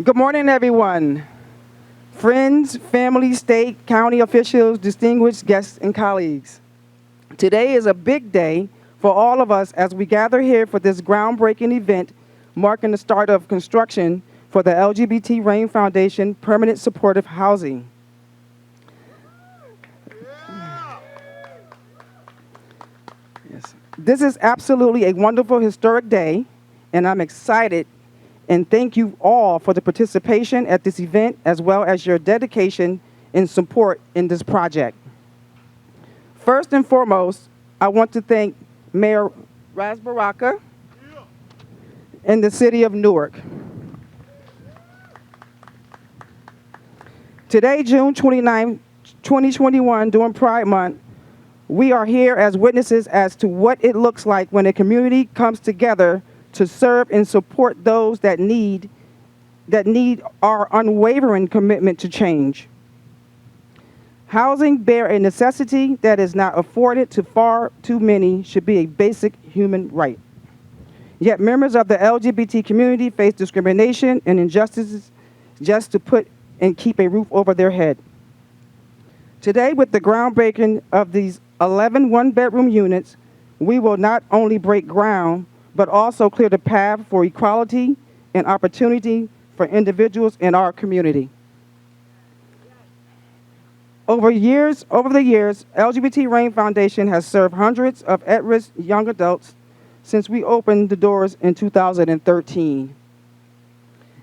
Good morning, everyone. Friends, family, state, county officials, distinguished guests, and colleagues. Today is a big day for all of us as we gather here for this groundbreaking event marking the start of construction for the LGBT Rain Foundation Permanent Supportive Housing. Yes. This is absolutely a wonderful historic day, and I'm excited and thank you all for the participation at this event as well as your dedication and support in this project. First and foremost, I want to thank Mayor Ras Baraka and the City of Newark. Today, June 29, 2021, during Pride Month, we are here as witnesses as to what it looks like when a community comes together to serve and support those that need our unwavering commitment to change. Housing being a necessity that is not afforded to far too many should be a basic human right. Yet members of the LGBT community face discrimination and injustices just to put and keep a roof over their head. Today, with the groundbreaking of these 11 one-bedroom units, we will not only break ground, but also clear the path for equality and opportunity for individuals in our community. Over the years, LGBT Rain Foundation has served hundreds of at-risk young adults since we opened the doors in 2013.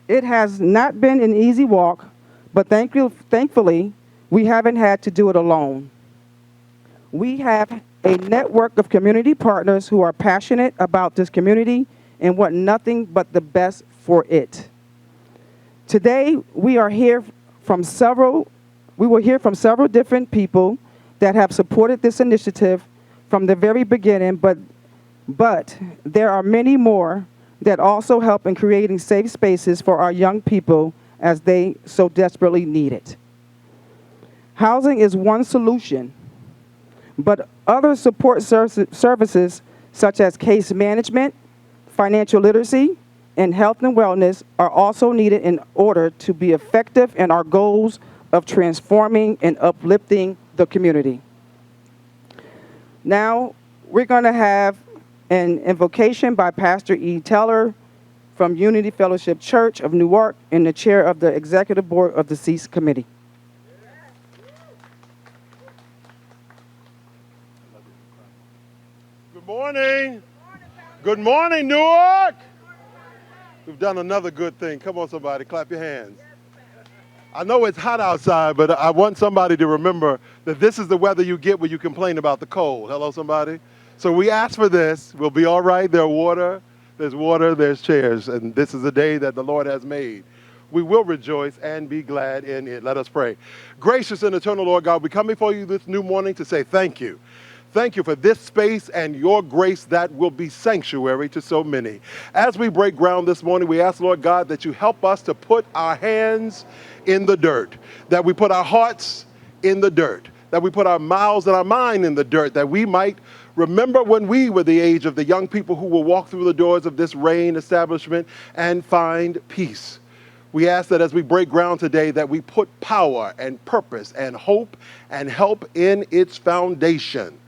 It has not been an easy walk, but thankfully, we haven't had to do it alone. We have a network of community partners who are passionate about this community and want nothing but the best for it. Today, we will hear from several different people that have supported this initiative from the very beginning, but there are many more that also help in creating safe spaces for our young people as they so desperately need it. Housing is one solution, but other support services such as case management, financial literacy, and health and wellness are also needed in order to be effective in our goals of transforming and uplifting the community. Now, we're going to have an invocation by Pastor E. Teller from Unity Fellowship Church of Newark and the chair of the Executive Board of the CEAS Committee. Good morning. Good morning, Newark. We've done another good thing. Come on, somebody, clap your hands. I know it's hot outside, but I want somebody to remember that this is the weather you get when you complain about the cold. Hello, somebody? So we asked for this. We'll be all right. There's water, there's chairs, and this is the day that the Lord has made. We will rejoice and be glad in it. Let us pray. Gracious and eternal Lord God, we come before you this new morning to say thank you. Thank you for this space and your grace that will be sanctuary to so many. As we break ground this morning, we ask, Lord God, that you help us to put our hands in the dirt, that we put our hearts in the dirt, that we put our mouths and our mind in the dirt, that we might remember when we were the age of the young people who will walk through the doors of this RAIN establishment and find peace. We ask that as we break ground today, that we put power and purpose and hope and help in its foundation.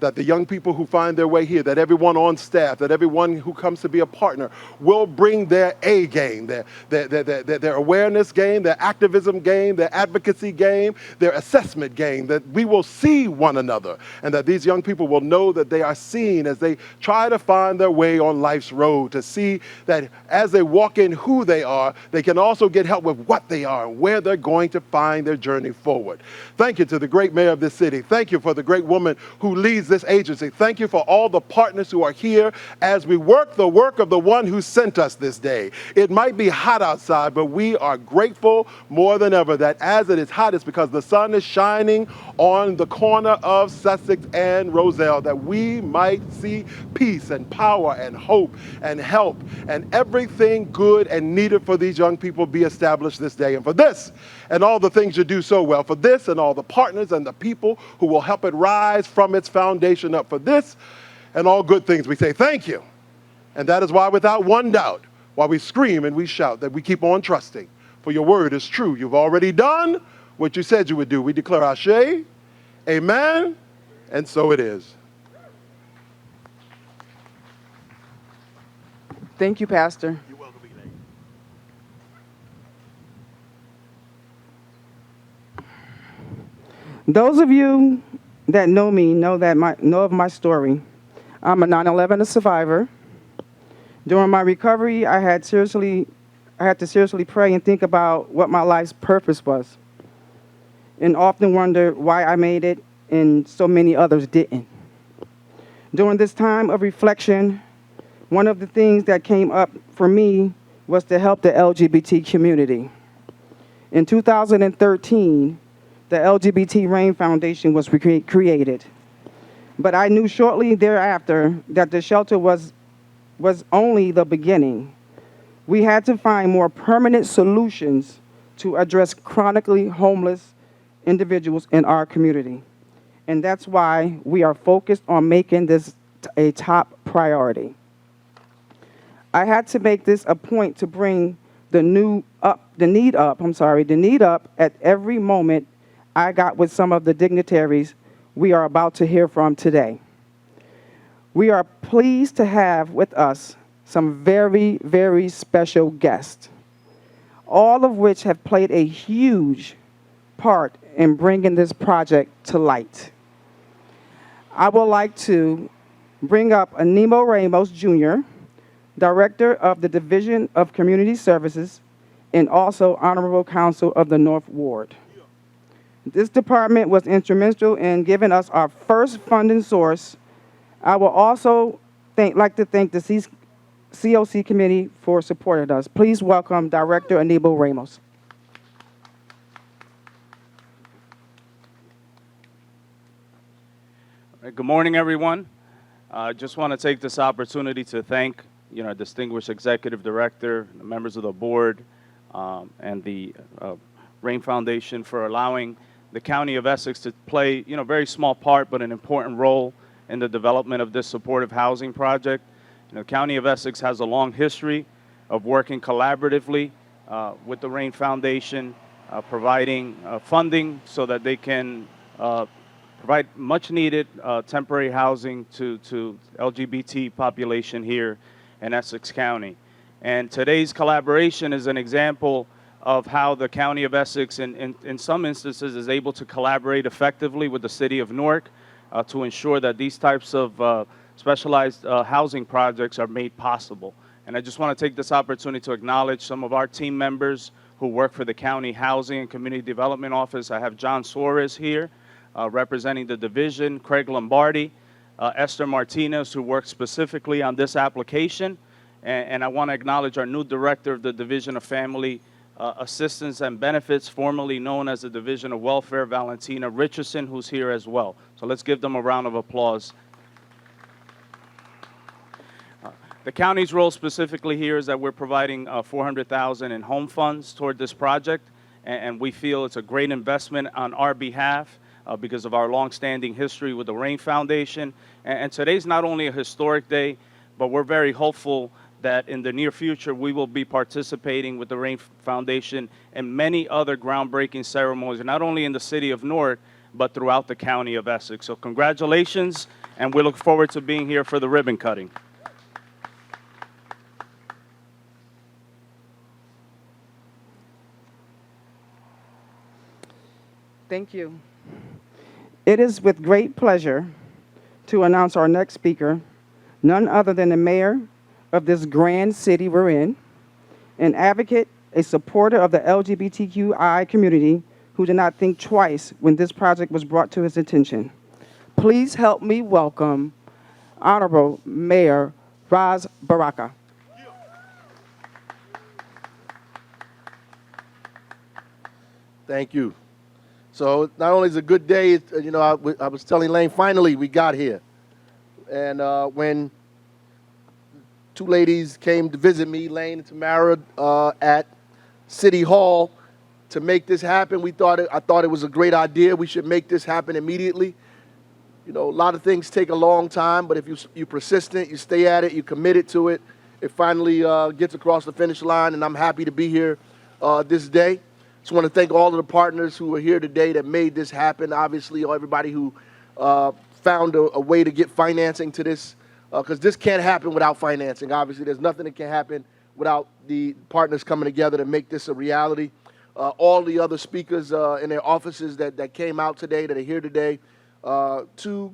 That the young people who find their way here, that everyone on staff, that everyone who comes to be a partner will bring their A game, their awareness game, their activism game, their advocacy game, their assessment game, that we will see one another, and that these young people will know that they are seen as they try to find their way on life's road, to see that as they walk in who they are, they can also get help with what they are and where they're going to find their journey forward. Thank you to the great mayor of this city. Thank you for the great woman who leads this agency. Thank you for all the partners who are here as we work the work of the one who sent us this day. It might be hot outside, but we are grateful more than ever that as it is hot, it's because the sun is shining on the corner of Sussex and Roselle, that we might see peace and power and hope and help and everything good and needed for these young people be established this day. And for this and all the things you do so well, for this and all the partners and the people who will help it rise from its foundation up, for this and all good things, we say thank you. And that is why, without one doubt, while we scream and we shout that we keep on trusting. For your word is true. You've already done what you said you would do. We declare Ashe, amen, and so it is. Thank you, Pastor. You're welcome, Elaine. Those of you that know me know of my story. I'm a 9/11 survivor. During my recovery, I had to seriously pray and think about what my life's purpose was, and often wonder why I made it and so many others didn't. During this time of reflection, one of the things that came up for me was to help the LGBT community. In 2013, the LGBT Rain Foundation was created. But I knew shortly thereafter that the shelter was only the beginning. We had to find more permanent solutions to address chronically homeless individuals in our community. And that's why we are focused on making this a top priority. I had to make this a point to bring the need up at every moment I got with some of the dignitaries we are about to hear from today. We are pleased to have with us some very, very special guests, all of which have played a huge part in bringing this project to light. I would like to bring up Animo Ramos Jr., Director of the Division of Community Services and also Honorable Counsel of the North Ward. This department was instrumental in giving us our first funding source. I will also like to thank the COC committee for supporting us. Please welcome Director Anibal Ramos. Good morning, everyone. I just want to take this opportunity to thank distinguished executive director, the members of the board, and the Rain Foundation for allowing the County of Essex to play, a very small part, but an important role in the development of this supportive housing project. The County of Essex has a long history of working collaboratively with the Rain Foundation, providing funding so that they can provide much needed temporary housing to LGBT population here in Essex County. And today's collaboration is an example of how the County of Essex, in some instances, is able to collaborate effectively with the City of Newark to ensure that these types of specialized housing projects are made possible. And I just want to take this opportunity to acknowledge some of our team members who work for the County Housing and Community Development Office. I have John Suarez here, representing the division, Craig Lombardi, Esther Martinez, who worked specifically on this application. And I want to acknowledge our new director of the Division of Family Assistance and Benefits, formerly known as the Division of Welfare, Valentina Richardson, who's here as well. So let's give them a round of applause. The county's role specifically here is that we're providing $400,000 in home funds toward this project, and we feel it's a great investment on our behalf because of our long-standing history with the Rain Foundation. And today's not only a historic day, but we're very hopeful that in the near future we will be participating with the Rain Foundation in many other groundbreaking ceremonies, not only in the city of Newark, but throughout the County of Essex. So congratulations, and we look forward to being here for the ribbon cutting. Thank you. It is with great pleasure to announce our next speaker, none other than the mayor of this grand city we're in, an advocate, a supporter of the LGBTQI community who did not think twice when this project was brought to his attention. Please help me welcome Honorable Mayor Raz Baraka. Thank you. So not only is it a good day, I was telling Lane, finally we got here. And when two ladies came to visit me, Lane and Tamara, at City Hall to make this happen, I thought it was a great idea. We should make this happen immediately. A lot of things take a long time, but if you're persistent, you stay at it, you committed to it, it finally gets across the finish line, and I'm happy to be here this day. Just want to thank all of the partners who are here today that made this happen. Obviously, everybody who found a way to get financing to this, because this can't happen without financing. Obviously, there's nothing that can happen without the partners coming together to make this a reality. All the other speakers in their offices that came out today, that are here today, to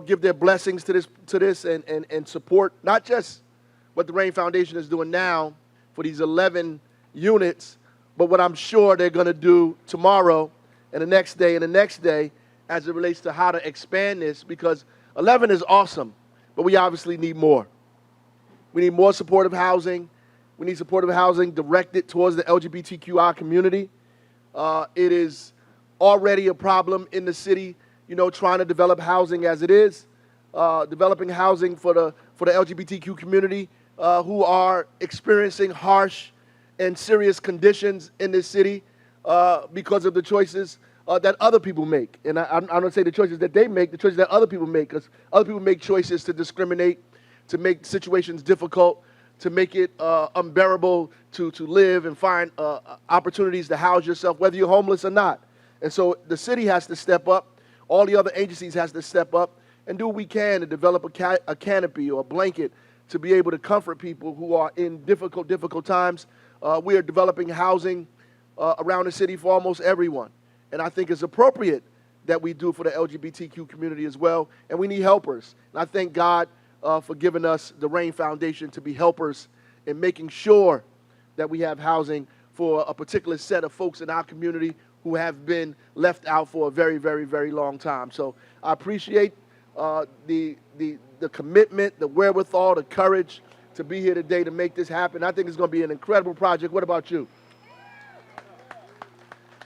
give their blessings to this and support not just what the Rain Foundation is doing now for these 11 units, but what I'm sure they're going to do tomorrow and the next day and the next day as it relates to how to expand this, because 11 is awesome, but we obviously need more. We need more supportive housing. We need supportive housing directed towards the LGBTQI community. It is already a problem in the city, trying to develop housing as it is, developing housing for the LGBTQ community who are experiencing harsh and serious conditions in this city because of the choices that other people make. And I don't say the choices that they make, the choices that other people make, because other people make choices to discriminate, to make situations difficult, to make it unbearable to live and find opportunities to house yourself, whether you're homeless or not. And so the city has to step up. All the other agencies has to step up and do what we can to develop a canopy or a blanket to be able to comfort people who are in difficult times. We are developing housing around the city for almost everyone. And I think it's appropriate that we do for the LGBTQ community as well. And we need helpers. And I thank God for giving us the Rain Foundation to be helpers in making sure that we have housing for a particular set of folks in our community who have been left out for a very, very, very long time. So I appreciate the commitment, the wherewithal, the courage to be here today to make this happen. I think it's going to be an incredible project. What about you?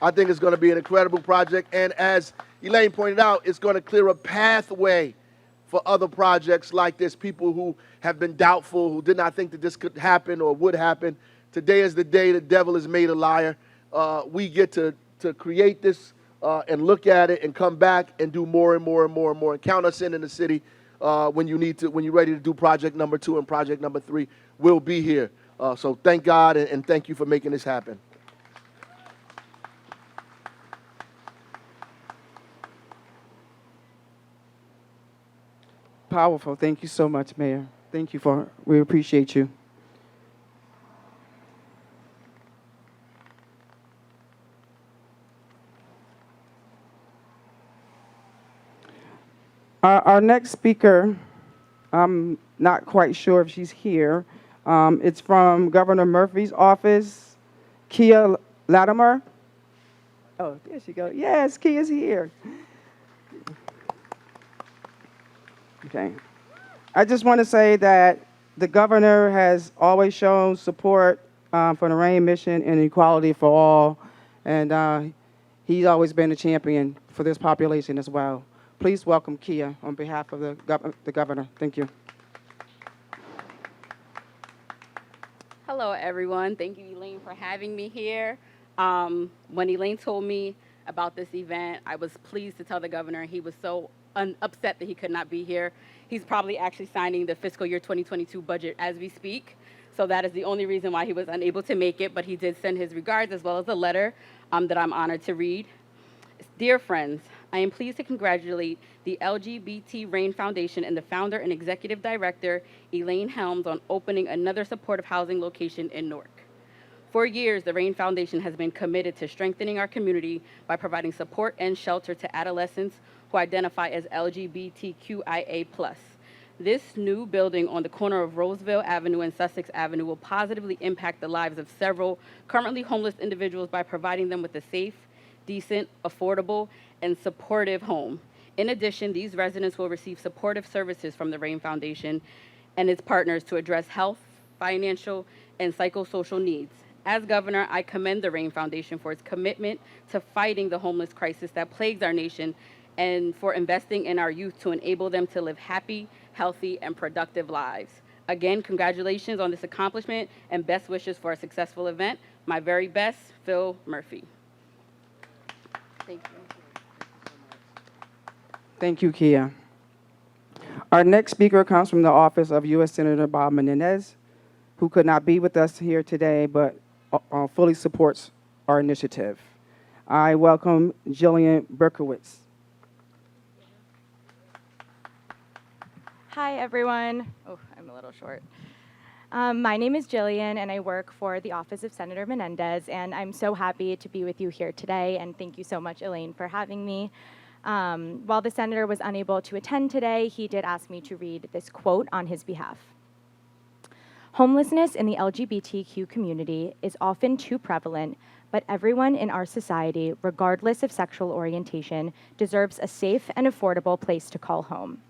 I think it's going to be an incredible project. And as Elaine pointed out, it's going to clear a pathway for other projects like this, people who have been doubtful, who did not think that this could happen or would happen. Today is the day the devil is made a liar. We get to create this and look at it and come back and do more and more and more and more. And count us in the city when you're ready to do project number 2 and project number 3. We'll be here. So thank God and thank you for making this happen. Powerful. Thank you so much, Mayor. We appreciate you. Our next speaker, I'm not quite sure if she's here. It's from Governor Murphy's office, Kia Latimer. Oh, there she goes. Yes, Kia's here. Okay. I just want to say that the governor has always shown support for the RAIN mission and equality for all, and he's always been a champion for this population as well. Please welcome Kia on behalf of the governor. Thank you. Hello, everyone. Thank you, Elaine, for having me here. When Elaine told me about this event, I was pleased to tell the governor he was so upset that he could not be here. He's probably actually signing the fiscal year 2022 budget as we speak. So that is the only reason why he was unable to make it, but he did send his regards as well as a letter that I'm honored to read. Dear friends, I am pleased to congratulate the LGBT RAIN Foundation and the founder and executive director, Elaine Helms, on opening another supportive housing location in Newark. For years, the RAIN Foundation has been committed to strengthening our community by providing support and shelter to adolescents who identify as LGBTQIA+. This new building on the corner of Roseville Avenue and Sussex Avenue will positively impact the lives of several currently homeless individuals by providing them with a safe, decent, affordable, and supportive home. In addition, these residents will receive supportive services from the RAIN Foundation and its partners to address health, financial, and psychosocial needs. As governor, I commend the RAIN Foundation for its commitment to fighting the homeless crisis that plagues our nation and for investing in our youth to enable them to live happy, healthy, and productive lives. Again, congratulations on this accomplishment and best wishes for a successful event. My very best, Phil Murphy. Thank you. Thank you, Kia. Our next speaker comes from the office of U.S. Senator Bob Menendez, who could not be with us here today, but fully supports our initiative. I welcome Jillian Berkowitz. Hi, everyone. Oh, I'm a little short. My name is Jillian, and I work for the Office of Senator Menendez, and I'm so happy to be with you here today, and thank you so much, Elaine, for having me. While the senator was unable to attend today, he did ask me to read this quote on his behalf. Homelessness in the LGBTQ community is often too prevalent, but everyone in our society, regardless of sexual orientation, deserves a safe and affordable place to call home.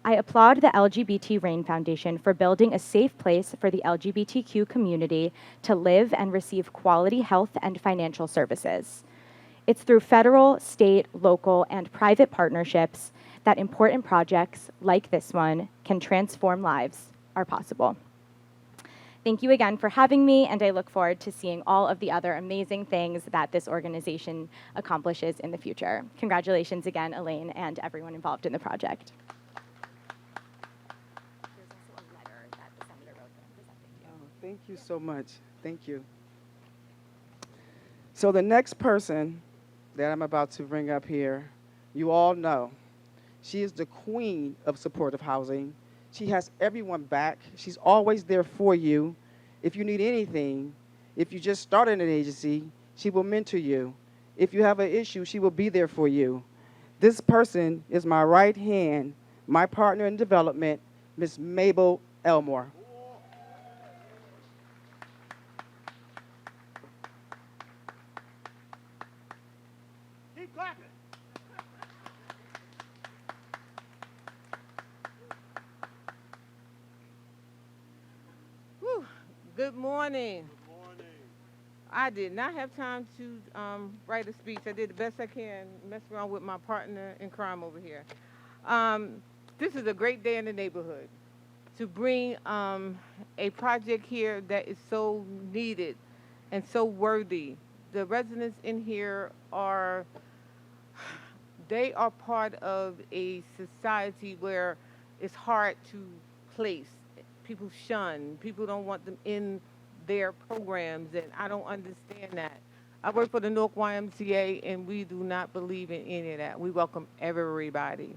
I applaud the LGBT RAIN Foundation for building a safe place for the LGBTQ community to live and receive quality health and financial services. It's through federal, state, local, and private partnerships that important projects like this one can transform lives are possible. Thank you again for having me, and I look forward to seeing all of the other amazing things that this organization accomplishes in the future. Congratulations again, Elaine, and everyone involved in the project. Thank you so much. Thank you. So the next person that I'm about to bring up here, you all know. She is the queen of supportive housing. She has everyone back. She's always there for you. If you need anything, if you just started an agency, she will mentor you. If you have an issue, she will be there for you. This person is my right hand, my partner in development, Ms. Mabel Elmore. Keep clapping. Whew. Good morning. Good morning. I did not have time to write a speech. I did the best I can, mess around with my partner in crime over here. This is a great day in the neighborhood to bring a project here that is so needed and so worthy. The residents in here they are part of a society where it's hard to place. People shun. People don't want them in their programs, and I don't understand that. I work for the Newark YMCA, and we do not believe in any of that. We welcome everybody.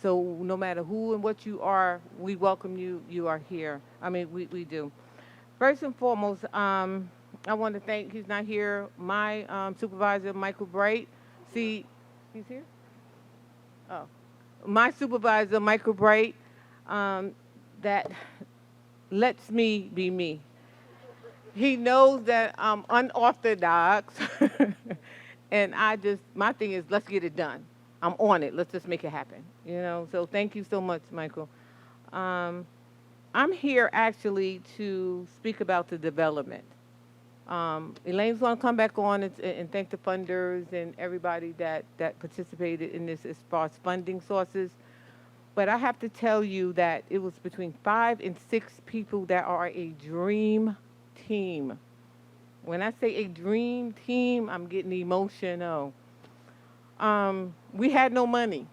So no matter who and what you are, we welcome you. You are here. I mean, we do. First and foremost, I want to thank, he's not here, my supervisor, Michael Bright. See, he's here? Oh. My supervisor, Michael Bright, that lets me be me. He knows that I'm unorthodox, and my thing is, let's get it done. I'm on it. Let's just make it happen. So thank you so much, Michael. I'm here actually to speak about the development. Elaine's going to come back on and thank the funders and everybody that participated in this as far as funding sources. But I have to tell you that it was between 5 and 6 people that are a dream team. When I say a dream team, I'm getting emotional. We had no money.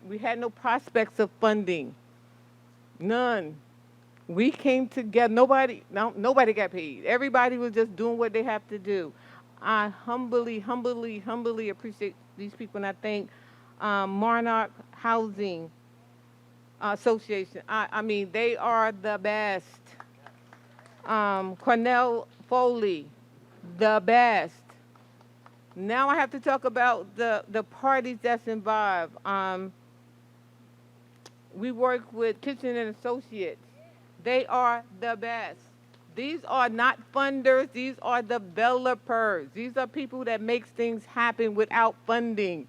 We had no prospects of funding. None. We came together. Nobody got paid. Everybody was just doing what they have to do. I humbly appreciate these people, and I thank Monarch Housing Association. I mean, they are the best. Cornell Foley, the best. Now I have to talk about the parties that's involved. We work with Kitchen and Associates. They are the best. These are not funders. These are developers. These are people that makes things happen without funding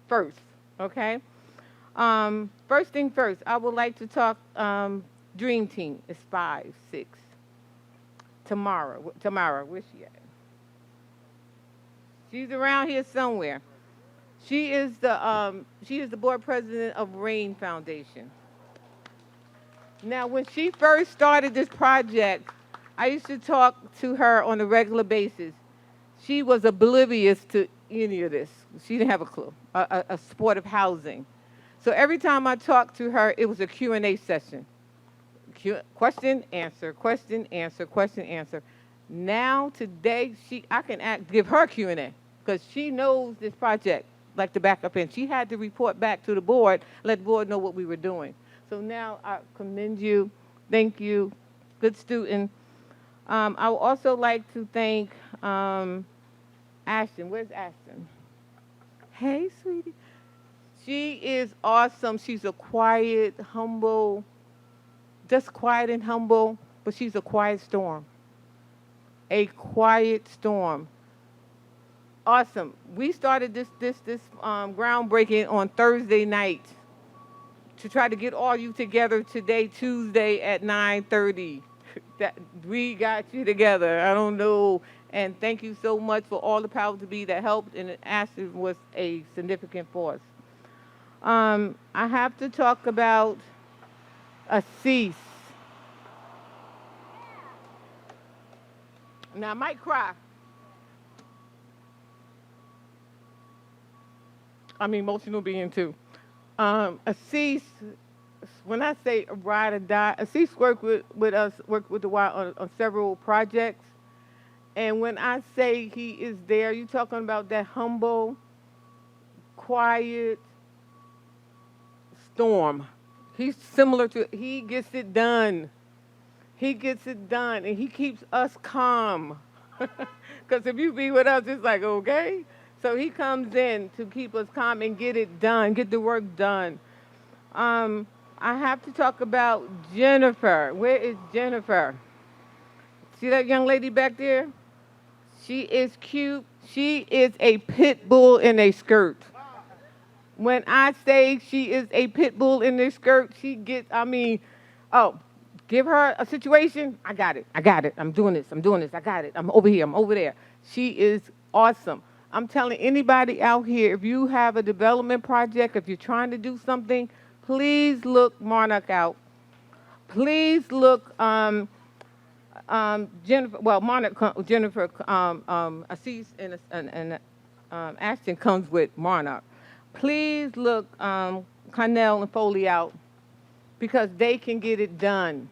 first, okay? First thing first, I would like to talk Dream Team. It's 5, 6. Tamara, where's she at? She's around here somewhere. She is the board president of RAIN Foundation. Now, when she first started this project, I used to talk to her on a regular basis. She was oblivious to any of this. She didn't have a clue, a supportive housing. So every time I talked to her, it was a Q&A session. Question, answer, question, answer, question, answer. Now, today, I can give her Q&A because she knows this project like the back up end. She had to report back to the board, let the board know what we were doing. So now I commend you. Thank you. Good student. I would also like to thank Ashton. Where's Ashton? Hey, sweetie. She is awesome. She's a quiet, humble, just quiet and humble, but she's a quiet storm. A quiet storm. Awesome. We started this groundbreaking on Thursday night to try to get all you together today, Tuesday at 9:30. That we got you together. I don't know. And thank you so much for all the powers to be that helped, and Ashton was a significant force. I have to talk about Assis. Now, I might cry. I'm an emotional being, too. Assis, when I say ride or die, Assis worked with us, worked with the Y on several projects. And when I say he is there, you're talking about that humble, quiet storm. He's similar to, he gets it done. He gets it done, and he keeps us calm. Because if you be with us, it's like, okay. So he comes in to keep us calm and get it done, get the work done. I have to talk about Jennifer. Where is Jennifer? See that young lady back there? She is cute. She is a pit bull in a skirt. When I say she is a pit bull in a skirt, she gets, give her a situation, I got it. I'm doing this, I got it. I'm over here, I'm over there. She is awesome. I'm telling anybody out here, if you have a development project, if you're trying to do something, please look Monarch out. Please look Jennifer, well, Monarch, Jennifer, Assis and Ashton comes with Monarch. Please look Cornell and Foley out because they can get it done.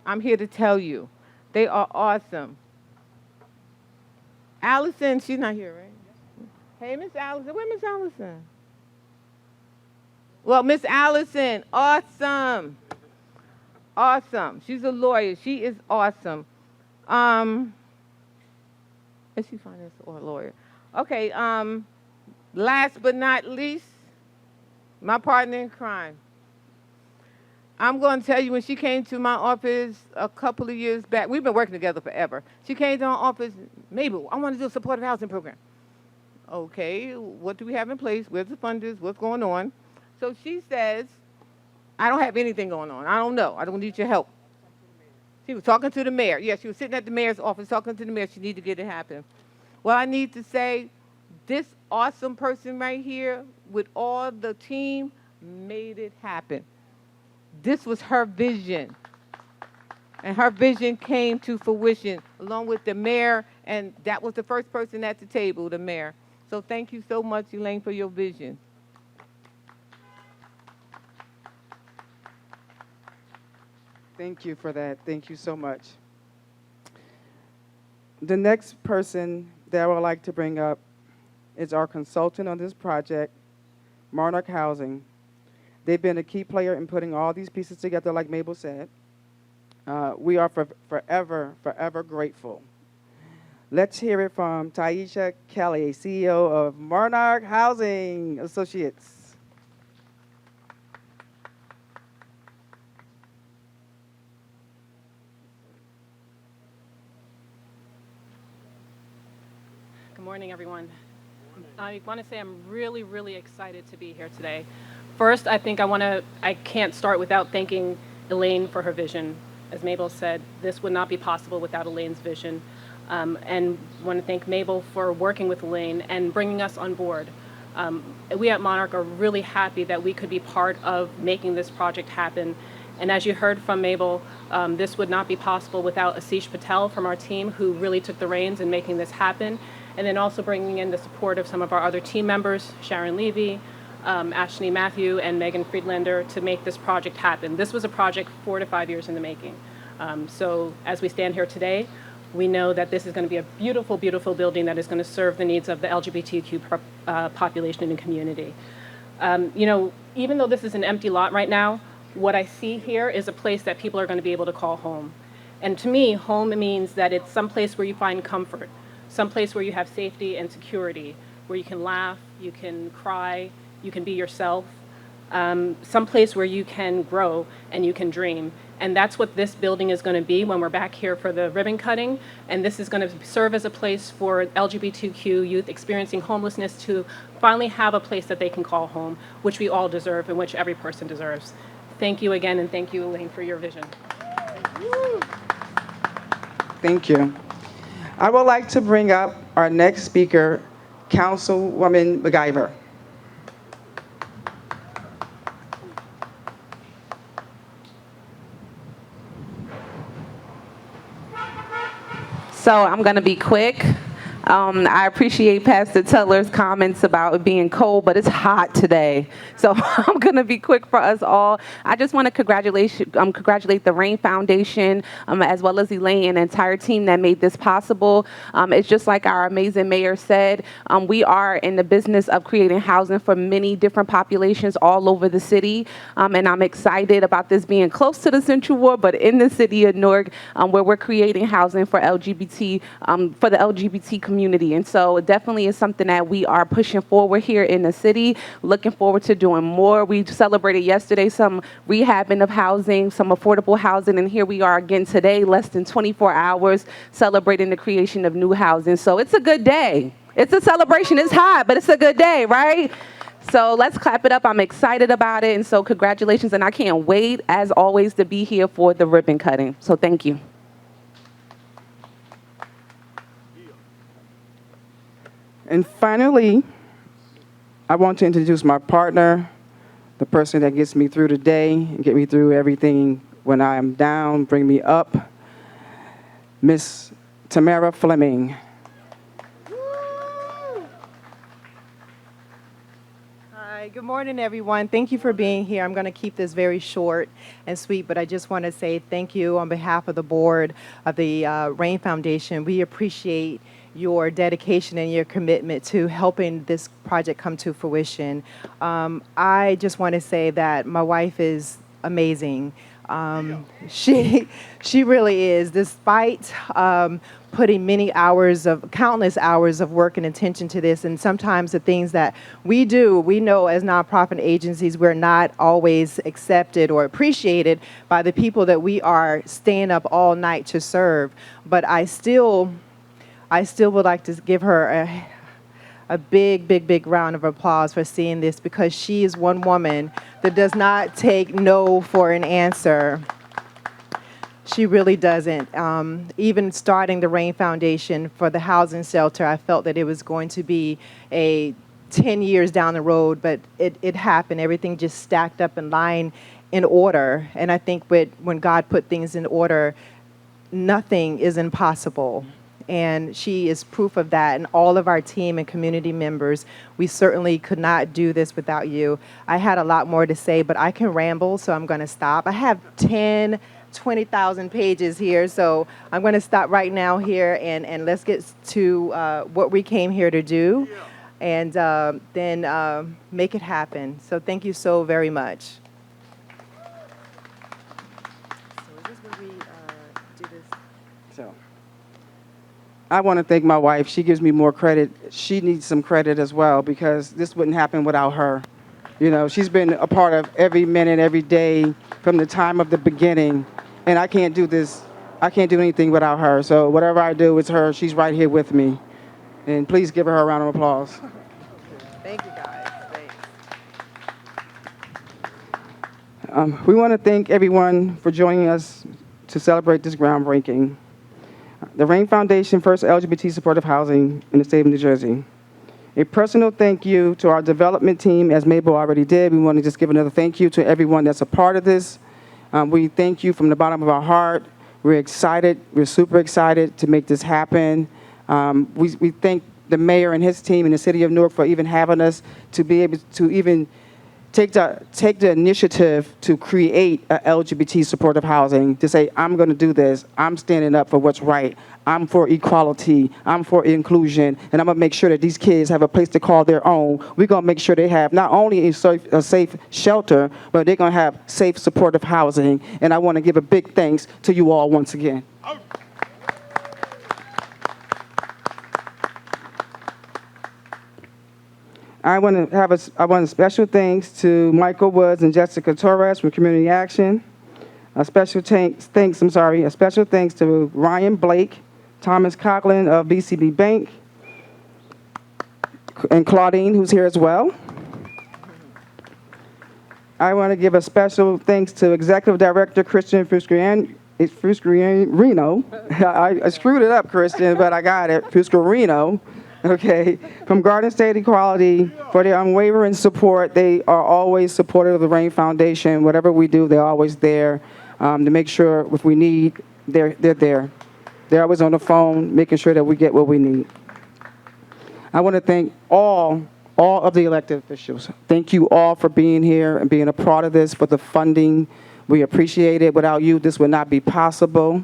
I'm here to tell you. They are awesome. Allison, she's not here, right? Hey, Miss Allison. Where Miss Allison? Well, Miss Allison, awesome. Awesome. She's a lawyer. She is awesome. Is she finance or a lawyer? Okay, last but not least, my partner in crime. I'm going to tell you, when she came to my office a couple of years back, we've been working together forever. She came to my office, Mabel, I want to do a supportive housing program. Okay, what do we have in place? Where's the funders? What's going on? So she says, I don't have anything going on. I don't know. I don't need your help. She was talking to the mayor. Yeah, she was sitting at the mayor's office talking to the mayor. She needed to get it happen. Well, I need to say, this awesome person right here with all the team made it happen. This was her vision. And her vision came to fruition along with the mayor, and that was the first person at the table, the mayor. So thank you so much, Elaine, for your vision. Thank you for that. Thank you so much. The next person that I would like to bring up is our consultant on this project, Monarch Housing. They've been a key player in putting all these pieces together, like Mabel said. We are forever grateful. Let's hear it from Taisha Kelly, CEO of Monarch Housing Associates. Good morning, everyone. I want to say I'm really excited to be here today. First, I can't start without thanking Elaine for her vision. As Mabel said, this would not be possible without Elaine's vision. And want to thank Mabel for working with Elaine and bringing us on board. We at Monarch are really happy that we could be part of making this project happen. And as you heard from Mabel, this would not be possible without Ashish Patel from our team, who really took the reins in making this happen. And then also bringing in the support of some of our other team members, Sharon Levy, Ashley Matthew and Megan Friedlander, to make this project happen. This was a project 4 to 5 years in the making. So as we stand here today, we know that this is going to be a beautiful, beautiful building that is going to serve the needs of the LGBTQ population and community. You know, even though this is an empty lot right now, what I see here is a place that people are going to be able to call home. And to me, home means that it's some place where you find comfort, some place where you have safety and security, where you can laugh, you can cry, you can be yourself, some place where you can grow and you can dream. And that's what this building is going to be when we're back here for the ribbon cutting. And this is going to serve as a place for LGBTQ youth experiencing homelessness to finally have a place that they can call home, which we all deserve and which every person deserves. Thank you again, and thank you, Elaine, for your vision. Thank you. I would like to bring up our next speaker, Councilwoman MacGyver. So I'm going to be quick. I appreciate Pastor Teller's comments about it being cold, but it's hot today. So I'm going to be quick for us all. I just want to congratulate the Rain Foundation, as well as Elaine and the entire team that made this possible. It's just like our amazing mayor said, we are in the business of creating housing for many different populations all over the city. And I'm excited about this being close to the Central Ward, but in the city of Newark, where we're creating housing for for the LGBT community. And so it definitely is something that we are pushing forward here in the city, looking forward to doing more. We celebrated yesterday some rehabbing of housing, some affordable housing, and here we are again today, less than 24 hours, celebrating the creation of new housing. So it's a good day. It's a celebration. It's hot, but it's a good day, right? So let's clap it up. I'm excited about it. And so congratulations. And I can't wait, as always, to be here for the ribbon cutting. So thank you. And finally, I want to introduce my partner, the person that gets me through the day and get me through everything when I am down, bring me up, Miss Tamara Fleming. Hi, good morning, everyone. Thank you for being here. I'm going to keep this very short and sweet, but I just want to say thank you on behalf of the board of the Rain Foundation. We appreciate your dedication and your commitment to helping this project come to fruition. I just want to say that my wife is amazing. She really is, despite putting countless hours of work and attention to this, and sometimes the things that we do, we know as nonprofit agencies, we're not always accepted or appreciated by the people that we are staying up all night to serve. But I still would like to give her a big, big, big round of applause for seeing this, because she is one woman that does not take no for an answer. She really doesn't. Even starting the Rain Foundation for the housing shelter, I felt that it was going to be 10 years down the road, but it happened. Everything just stacked up in line in order. And I think when God put things in order, nothing is impossible. And she is proof of that. And all of our team and community members, we certainly could not do this without you. I had a lot more to say, but I can ramble, so I'm going to stop. I have 20,000 pages here, so I'm going to stop right now here, and let's get to what we came here to do, and then make it happen. So thank you so very much. So is this where we do this? So I want to thank my wife. She gives me more credit. She needs some credit as well, because this wouldn't happen without her. You know, she's been a part of every minute, every day from the time of the beginning. And I can't do this. I can't do anything without her. So whatever I do, it's her. She's right here with me. And please give her a round of applause. Thank you, guys. Thanks. We want to thank everyone for joining us to celebrate this groundbreaking. The Rain Foundation, first LGBT supportive housing in the state of New Jersey. A personal thank you to our development team, as Mabel already did. We want to just give another thank you to everyone that's a part of this. We thank you from the bottom of our heart. We're excited. We're super excited to make this happen. We thank the mayor and his team and the city of Newark for even having us to be able to even take the initiative to create a LGBT supportive housing, to say, I'm going to do this. I'm standing up for what's right. I'm for equality. I'm for inclusion. And I'm going to make sure that these kids have a place to call their own. We're going to make sure they have not only a safe shelter, but they're going to have safe supportive housing. And I want to give a big thanks to you all once again. I want to special thanks to Michael Woods and Jessica Torres from Community Action. A special thanks to Ryan Blake, Thomas Coughlin of BCB Bank, and Claudine, who's here as well. I want to give a special thanks to Executive Director Christian Fuscarino. I screwed it up, Christian, but I got it. Fuscarino. Okay, from Garden State Equality for their unwavering support. They are always supportive of the Rain Foundation. Whatever we do, they're always there to make sure if we need, they're there. They're always on the phone, making sure that we get what we need. I want to thank all of the elected officials. Thank you all for being here and being a part of this, for the funding. We appreciate it. Without you, this would not be possible.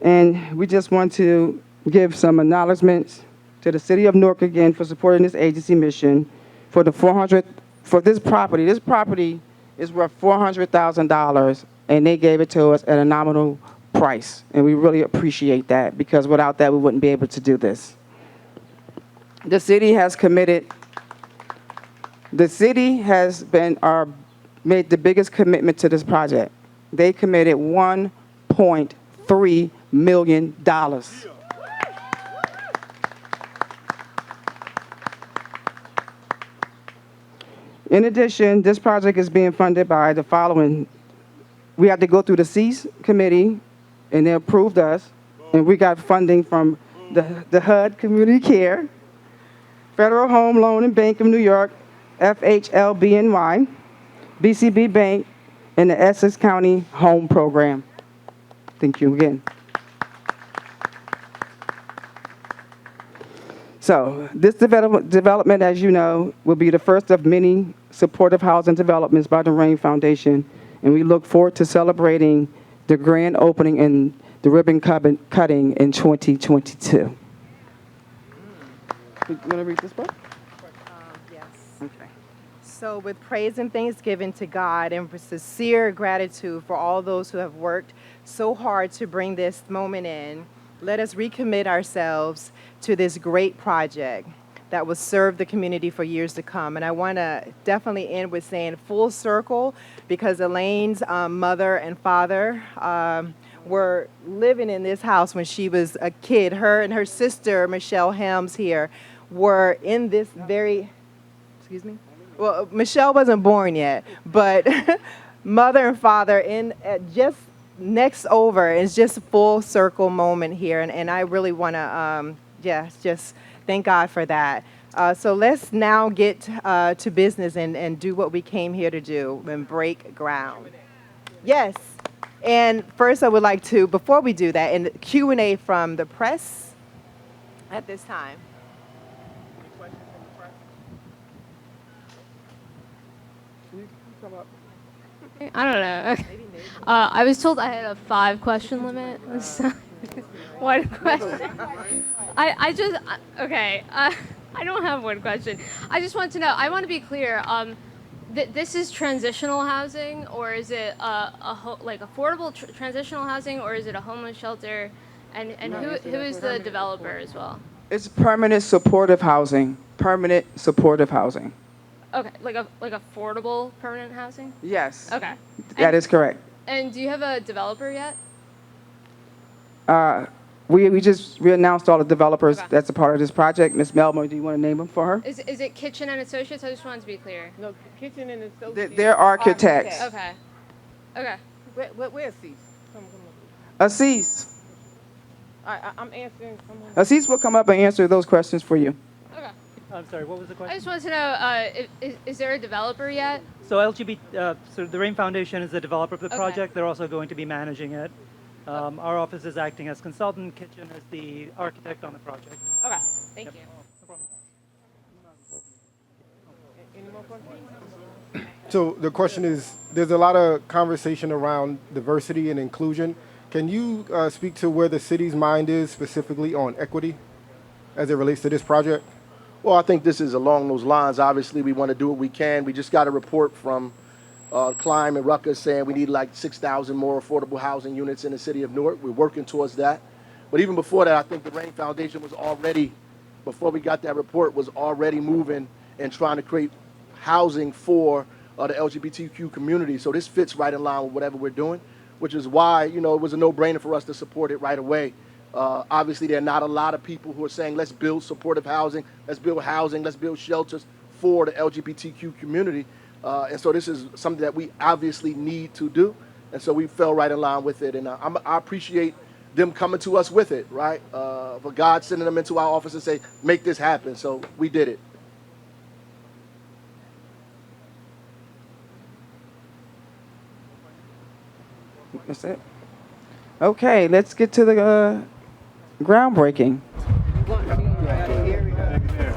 And we just want to give some acknowledgments to the city of Newark again for supporting this agency mission for this property. This property is worth $400,000, and they gave it to us at a nominal price. And we really appreciate that, because without that, we wouldn't be able to do this. The city has made the biggest commitment to this project. They committed $1.3 million. In addition, this project is being funded by the following. We had to go through the C's committee, and they approved us, and we got funding from the HUD Community Care, Federal Home Loan and Bank of New York, FHLBNY, BCB Bank, and the Essex County Home Program. Thank you again. So this development, as you know, will be the first of many supportive housing developments by the Rain Foundation, and we look forward to celebrating the grand opening and the ribbon cutting in 2022. You want to read this book? Yes. Okay. So with praise and thanksgiving to God and for sincere gratitude for all those who have worked so hard to bring this moment in, let us recommit ourselves to this great project that will serve the community for years to come. And I want to definitely end with saying full circle, because Elaine's mother and father were living in this house when she was a kid. Her and her sister, Michelle Helms here, were in this very, excuse me? Well, Michelle wasn't born yet, but mother and father in just next over. It's just a full circle moment here. And I really want to, just thank God for that. So let's now get to business and do what we came here to do and break ground. Yes. And first I would like to, before we do that, in the Q&A from the press at this time. Any questions from the press? You come up. I don't know. I was told I had a 5-question limit. So one question. I don't have one question. I just want to know. I want to be clear. This is transitional housing, or is it affordable transitional housing, or is it a homeless shelter? And who is the developer as well? It's permanent supportive housing. Permanent supportive housing. Okay, like affordable permanent housing? Yes. Okay. That is correct. And do you have a developer yet? We announced all the developers Okay. that's a part of this project. Ms. Melba, do you want to name them for her? Is it Kitchen and Associates? I just wanted to be clear. No, Kitchen and Associates. They're architects. Okay. Okay. Where's Cease? Come Assis. I'm answering someone. Assis will come up and answer those questions for you. Okay. I'm sorry, what was the I question? just wanted to know, is there a developer yet? So so the Rain Foundation is the developer of the Okay. project. They're also going to be managing it. Our office is acting as consultant. Kitchen is the architect on the project. Okay. Thank you. Any more questions? So the question is, there's a lot of conversation around diversity and inclusion. Can you speak to where the city's mind is specifically on equity as it relates to this project? Well, I think this is along those lines. Obviously, we want to do what we can. We just got a report from Climb and Ruckus saying we need like 6,000 more affordable housing units in the city of Newark. We're working towards that. But even before that, I think the Rain Foundation was already, before we got that report, was already moving and trying to create housing for the LGBTQ community. So this fits right in line with whatever we're doing, which is why, it was a no-brainer for us to support it right away. Obviously, there are not a lot of people who are saying, let's build supportive housing, let's build shelters for the LGBTQ community. And so this is something that we obviously need to do. And so we fell right in line with it. And I appreciate them coming to us with it, right? For God sending them into our office and say, make this happen. So we did it. That's it. Okay, let's get to the groundbreaking.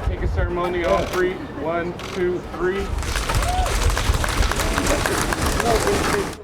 Take a ceremony on 3. 1, 2, 3.